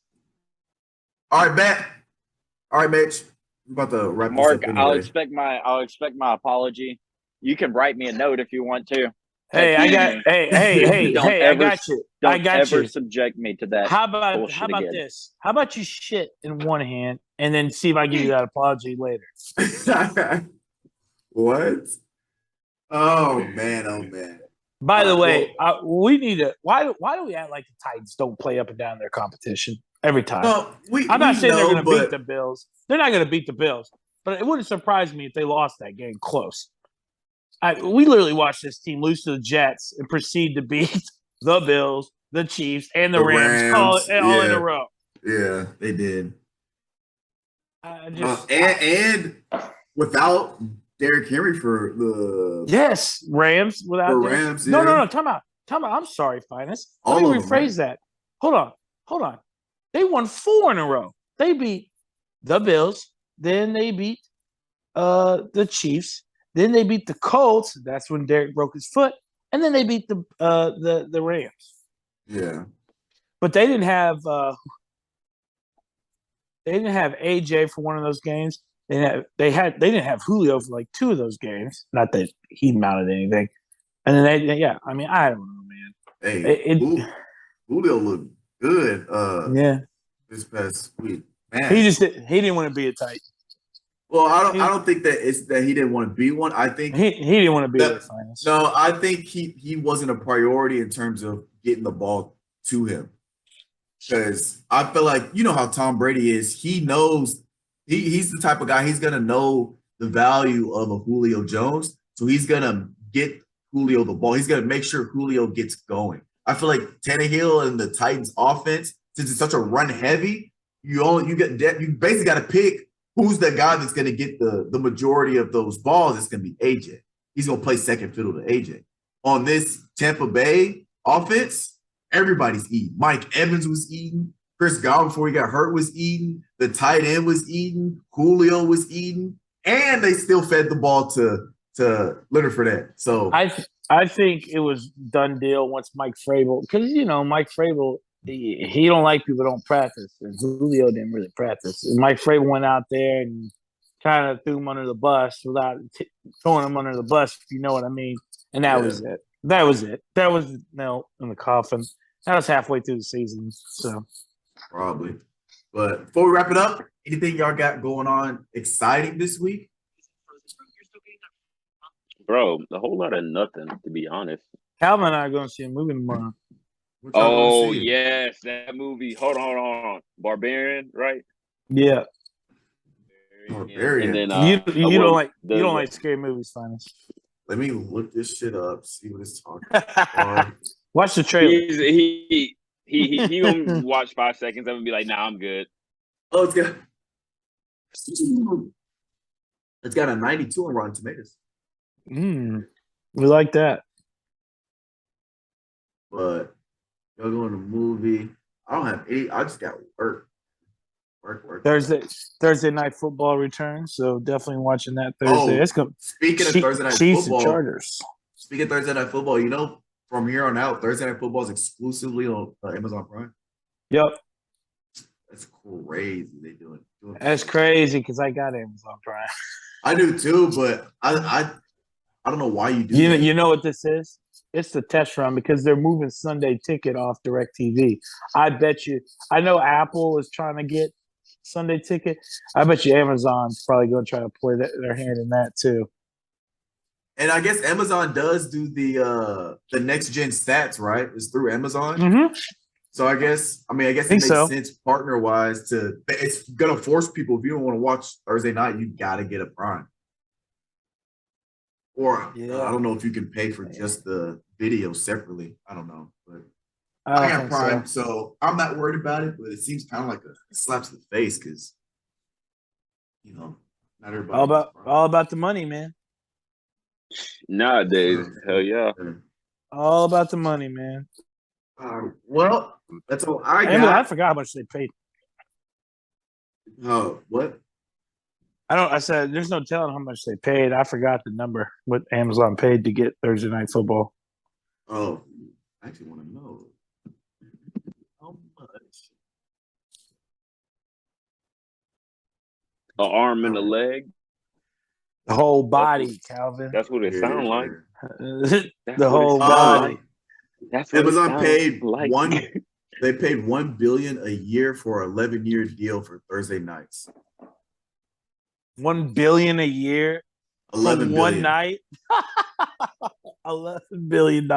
All right, Matt. All right, Mitch. I'm about to wrap Mark, this up anyway. I'll expect my apology. You can write me a note if you want to. Hey, I got you. Don't ever subject me to that. How about this? How about you shit in one hand and then see if I give you that apology later? What? Oh man. By the way, we need to. Why do we act like the Titans don't play up and down their competition every time? No, I'm not saying they're going to beat the Bills. They're not going to beat the Bills, but it wouldn't surprise me if they lost that game close. We literally watched this team lose to the Jets and proceed to beat the Bills, the Chiefs, and the Rams all in a row. Yeah, they did. Just and without Derrick Henry for the Rams without the Derrick. Rams. No. Time out. I'm sorry, Finest. Let me rephrase that. Hold on. They won 4 in a row. They beat the Bills. Then they beat the Chiefs. Then they beat the Colts. That's when Derrick broke his foot. And then they beat the Rams. Yeah. But they didn't have AJ for one of those games. They didn't have Julio for like 2 of those games. Not that he mounted anything. And then I don't know, man. Hey, Julio looked good. This past week, man. He didn't want to be a Titan. Well, I don't think that it's that he didn't want to be one. I think he didn't want to be the finest. No, I think he wasn't a priority in terms of getting the ball to him. Because I feel like, you know how Tom Brady is. He knows he's the type of guy, he's gonna know the value of a Julio Jones. So he's gonna get Julio the ball. He's gonna make sure Julio gets going. I feel like Tannehill and the Titans offense, since it's such a run heavy, you basically got to pick who's the guy that's going to get the majority of those balls. It's going to be AJ. He's going to play second fiddle to AJ. On this Tampa Bay offense, everybody's eating. Mike Evans was eating. Chris Godwin, before he got hurt, was eating. The tight end was eating. Julio was eating. And they still fed the ball to Leonard Fournette. So I think it was done deal once Mike Vrabel, because Mike Vrabel, he don't like people don't practice, and Julio didn't really practice. And Mike Vrabel went out there and kind of threw him under the bus without throwing him under the bus, if you know what I mean. And that was it. That was it. That was the nail in the coffin. That was halfway through the season. So probably. But before we wrap it up, anything y'all got going on exciting this week? Bro, a whole lot of nothing, to be honest. Calvin and I are going to see a movie tomorrow. Oh, yes, that movie. Hold on. Barbarian, right? Yeah. Barbarian. And then, you don't like scary movies, Finest. Let me look this shit up, see what it's talking about. Watch the trailer. He gonna watch 5 seconds of it and be like, nah, I'm good. Oh, it's got a 92 on Rotten Tomatoes. We like that. But y'all going to movie. I don't have any. I just got work. Thursday night football returns, so definitely watching that Thursday. Speaking of Thursday night Chiefs football, and Chargers. Speaking of Thursday night football, from here on out, Thursday night football is exclusively on Amazon Prime. Yep. That's crazy. They doing That's crazy because I got Amazon Prime. I do too, but I don't know why you do. You know what this is? It's the test run because they're moving Sunday Ticket off DirecTV. I bet you. I know Apple is trying to get Sunday Ticket. I bet you Amazon's probably going to try to play their hand in that too. And I guess Amazon does do the next gen stats, right? It's through Amazon. Mm-hmm. So I guess it makes sense partner wise it's gonna force people, if you don't want to watch Thursday night, you gotta get a Prime. Or I don't know if you can pay for just the video separately. I don't know, but I got Prime, so I'm not worried about it. But it seems kind of like a slap to the face because not everybody. All about the money, man. Nowadays, hell yeah. All about the money, man. Well, that's all I got. I forgot how much they paid. Oh, what? I said there's no telling how much they paid. I forgot the number what Amazon paid to get Thursday night football. Oh, I actually want to know how much. An arm and a leg. The whole body, Calvin. That's what it sounds like. The whole body. That's what Amazon paid like. They paid $1 billion a year for an 11-year deal for Thursday nights. $1 billion a year 11 for one night. $11 billion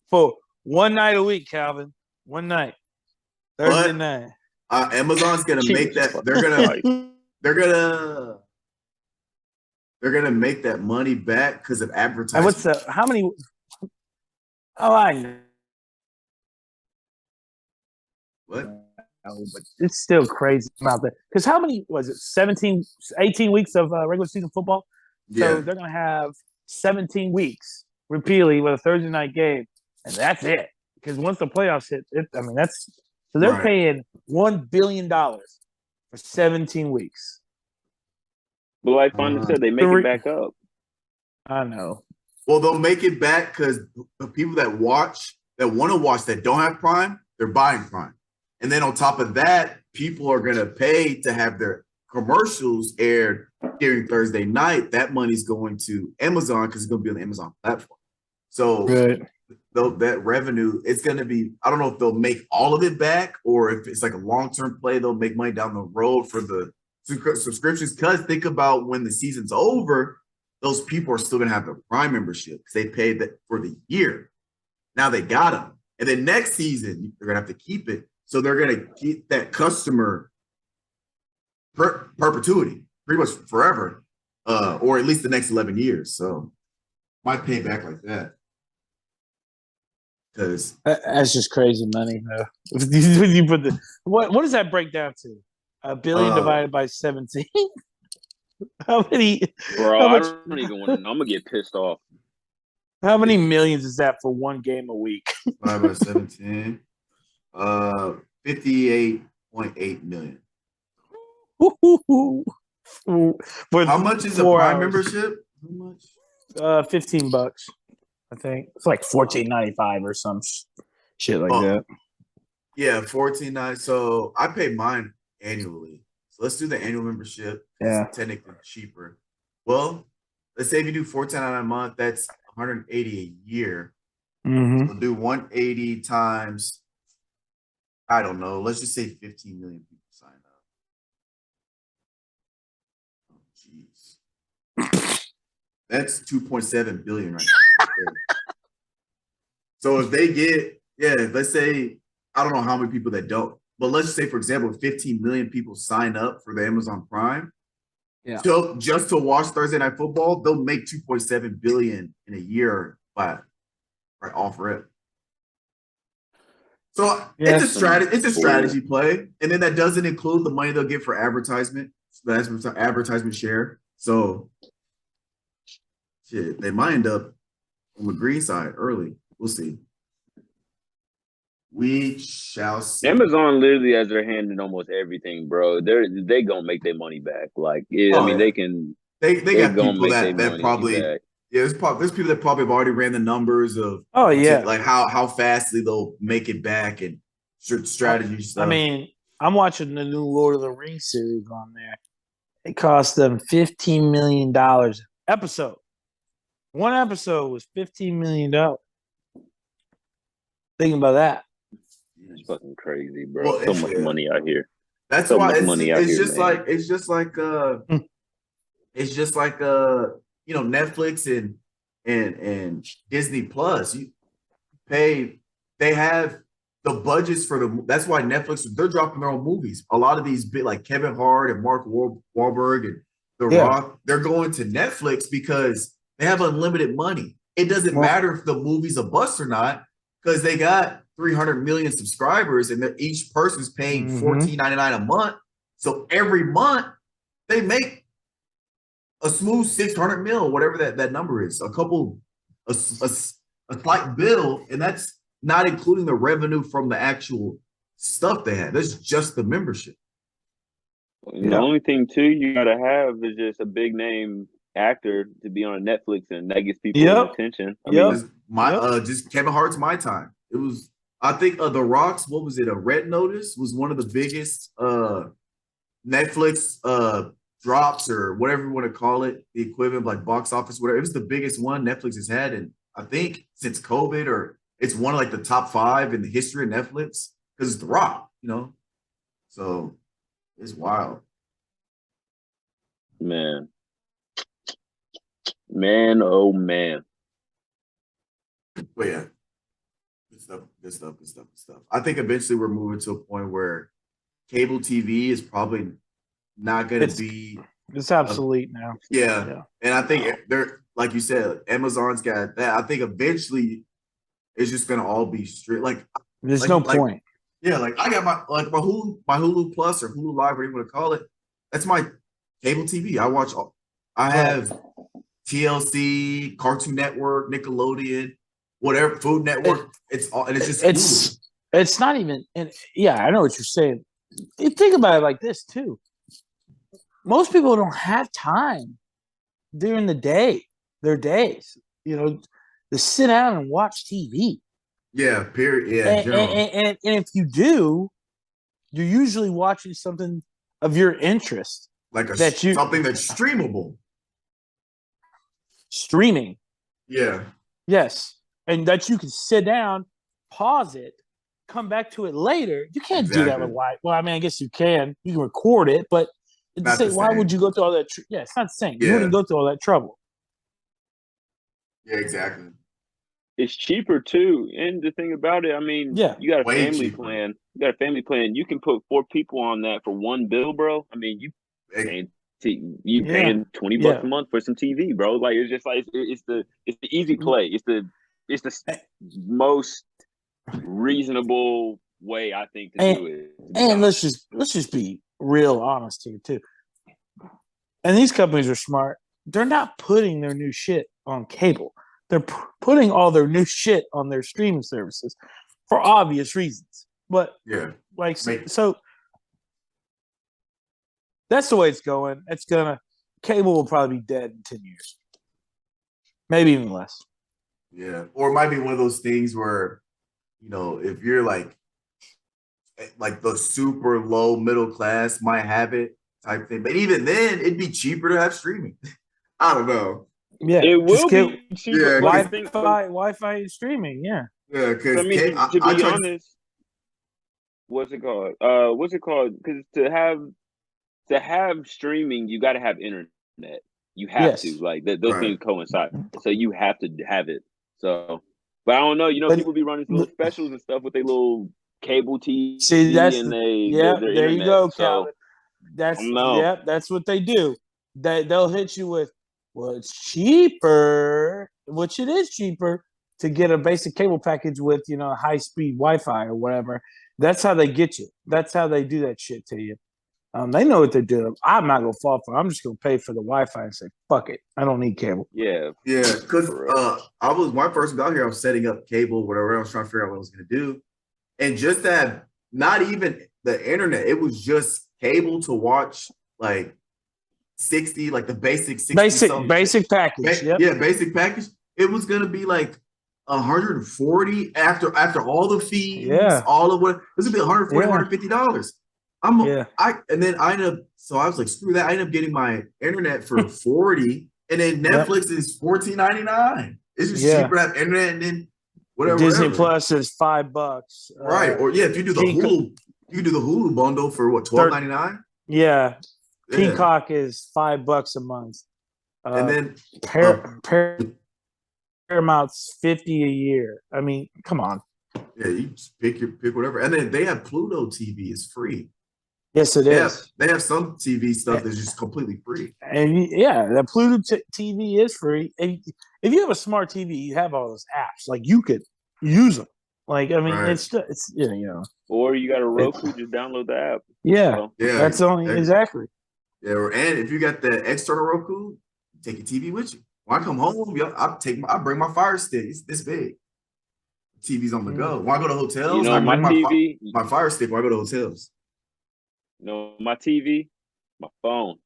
for one night a week, Calvin. One night, Thursday night. Amazon's gonna make that. They're gonna make that money back because of advertising. And how many? Oh, I know. What? But it's still crazy amount there. Because how many was it? 17, 18 weeks of regular season football. So Yeah. they're gonna have 17 weeks repeatedly with a Thursday night game, and that's it. Because once the playoffs hit, that's so they're Right. paying $1 billion for 17 weeks. But like Fonda said, they make it back up. I know. Well, they'll make it back because the people that want to watch that don't have Prime, they're buying Prime. And then on top of that, people are going to pay to have their commercials aired during Thursday night. That money's going to Amazon because it's going to be on the Amazon platform. So that revenue, it's going to be, I don't know if they'll make all of it back or if it's like a long-term play, they'll make money down the road for the subscriptions. Because think about when the season's over, those people are still going to have their Prime membership because they paid that for the year. Now they got them. And then next season, they're going to have to keep it. So they're going to keep that customer perpetuity, pretty much forever, or at least the next 11 years. So might pay back like that. Because that's just crazy money. You put what does that break down to? $1 billion divided by 17. How many? Bro, I don't even want to. I'm gonna get pissed off. How many millions is that for one game a week? 5 by 17. 58.8 million. How much is a Prime membership? How much? $15, I think. It's like $14.95 or some shit like that. Yeah, $14.99. So I pay mine annually. So let's do the annual membership. Yeah, it's technically cheaper. Well, let's say if you do $14.99 a month, that's $180 a year. Mm-hmm. So do 180 times, I don't know. Let's just say 15 million people sign up. Oh, jeez. That's 2.7 billion right now. So if they get, let's say, I don't know how many people that don't, but let's just say, for example, 15 million people sign up for the Amazon Prime. Yeah. So just to watch Thursday Night Football, they'll make 2.7 billion in a year off rip. So it's a strategy. It's a strategy play, and then that doesn't include the money they'll get for advertisement. So that's advertisement share. So shit, they might end up on the green side early. We'll see. We shall see. Amazon literally has their hand in almost everything, bro. They gonna make their money back. Like, they can. They got people that probably back. there's people that probably have already ran the numbers of like how fastly they'll make it back and strategy stuff. I mean, I'm watching the new Lord of the Rings series on there. It cost them $15 million episode. One episode was $15 million. Think about that. It's fucking crazy, bro. Well, so much money out here. That's so why much money out here, just man. it's just like Netflix and Disney Plus. They have the budgets for that's why Netflix, they're dropping their own movies. A lot of these big like Kevin Hart and Mark Wahlberg and The Rock, they're going to Netflix because they have unlimited money. It doesn't matter if the movie's a bust or not, because they got 300 million subscribers and each person's paying $14.99 a month. So every month they make a smooth 600 mil, whatever that number is, a slight bill, and that's not including the revenue from the actual stuff they have. That's just the membership. The only thing too you gotta have is just a big name actor to be on Netflix, and that gets people attention. I mean, just Kevin Hart's My Time. It was, I think, The Rock's, what was it? A Red Notice was one of the biggest Netflix drops, or whatever you want to call it, the equivalent of like box office, whatever. It was the biggest one Netflix has had, and I think since COVID, or it's one of like the top 5 in the history of Netflix because it's The Rock, So it's wild. Man, oh man. But yeah, good stuff. I think eventually we're moving to a point where cable TV is probably not going to be. It's obsolete now. Yeah, and I think they're, like you said, Amazon's got that. I think eventually it's just going to all be straight. Like there's no point. Yeah, like I got my Hulu Plus or Hulu Live, whatever you want to call it. That's my cable TV. I have TLC, Cartoon Network, Nickelodeon, whatever, Food Network. It's just it's not even. And yeah, I know what you're saying. You think about it like this too. Most people don't have time during the day, their days, to sit down and watch TV. Yeah, period. Yeah, and if you do, you're usually watching something of your interest, like something that's streamable. Streaming. Yeah. Yes, and that you can sit down, pause it, come back to it later. You can't do that with Wi-Fi. Well, I mean, I guess you can. You can record it, but why would you go through all that? Yeah, it's not the same. Yeah. You wouldn't go through all that trouble. Yeah, exactly. It's cheaper too, and the thing about it, I mean, you got a family plan. You got a family plan. You can put 4 people on that for one bill, bro. I mean, you paying $20 a month for some TV, bro. Like it's just like it's the easy play. It's the most reasonable way I think to do it. And let's just be real honest here too. And these companies are smart. They're not putting their new shit on cable. They're putting all their new shit on their streaming services for obvious reasons. But so that's the way it's going. Cable will probably be dead in 10 years. Maybe even less. Yeah. Or it might be one of those things where, if you're like the super low middle class might have it type thing. But even then, it'd be cheaper to have streaming. I don't know. Yeah, it will be cheaper. Yeah, Wi-Fi and streaming. Yeah. Yeah, because to be honest, what's it called? Because to have streaming, you got to have internet. You have to those things coincide. So you have to have it. So, but I don't know. People be running little specials and stuff with their little cable TV. See, there internet. You go, Calvin. That's what they do. They'll hit you with. Well, it's cheaper, which it is cheaper to get a basic cable package with, high-speed Wi-Fi or whatever. That's how they get you. That's how they do that shit to you. They know what they're doing. I'm not going to fall for it. I'm just going to pay for the Wi-Fi and say, fuck it. I don't need cable. Yeah. Yeah, because when I first got here, I was setting up cable, whatever. I was trying to figure out what I was going to do. And just that, not even the internet. It was just cable to watch, 60, the basic 60 basic package. Yeah, basic package. It was gonna be $140 after all the fees, all of what it was gonna be $140, $150. And then I ended up, so I was like, screw that. I ended up getting my internet for $40, and then Netflix is $14.99. It's just cheaper to have internet, and then whatever. Disney Plus is $5. Right. Or if you do the Hulu, you can do the Hulu bundle for what, $12.99? Yeah. Peacock is $5 a month, and then Paramount's $50 a year. I mean, come on. Yeah, you just pick whatever, and then they have Pluto TV is free. Yes, it is. They have some TV stuff that's just completely free. And the Pluto TV is free. And if you have a smart TV, you have all those apps. You could use them. It's Or you got a Roku, just download the app. Yeah, that's only exactly. Yeah, and if you got the external Roku, take your TV with you. When I come home, I bring my Fire Stick. It's this big. TV's on the go. When I go to hotels, I bring my Fire Stick when I go to hotels. My TV, my phone,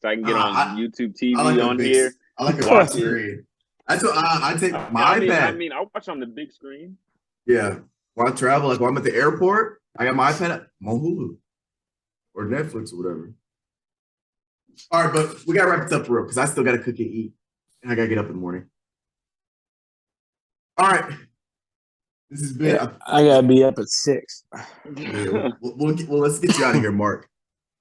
so I can get on YouTube TV on here. I like a big screen. That's what I take my iPad. I watch on the big screen. Yeah, when I travel, when I'm at the airport, I got my iPad. I'm on Hulu or Netflix or whatever. All right, but we gotta wrap it up real because I still gotta cook and eat, and I gotta get up in the morning. All right, this has been. I gotta be up at 6. Yeah, well, let's get you out of here, Mark.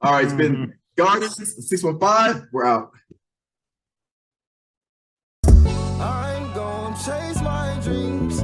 All right, it's been Guardians 615. We're out. I'm gonna chase my dreams.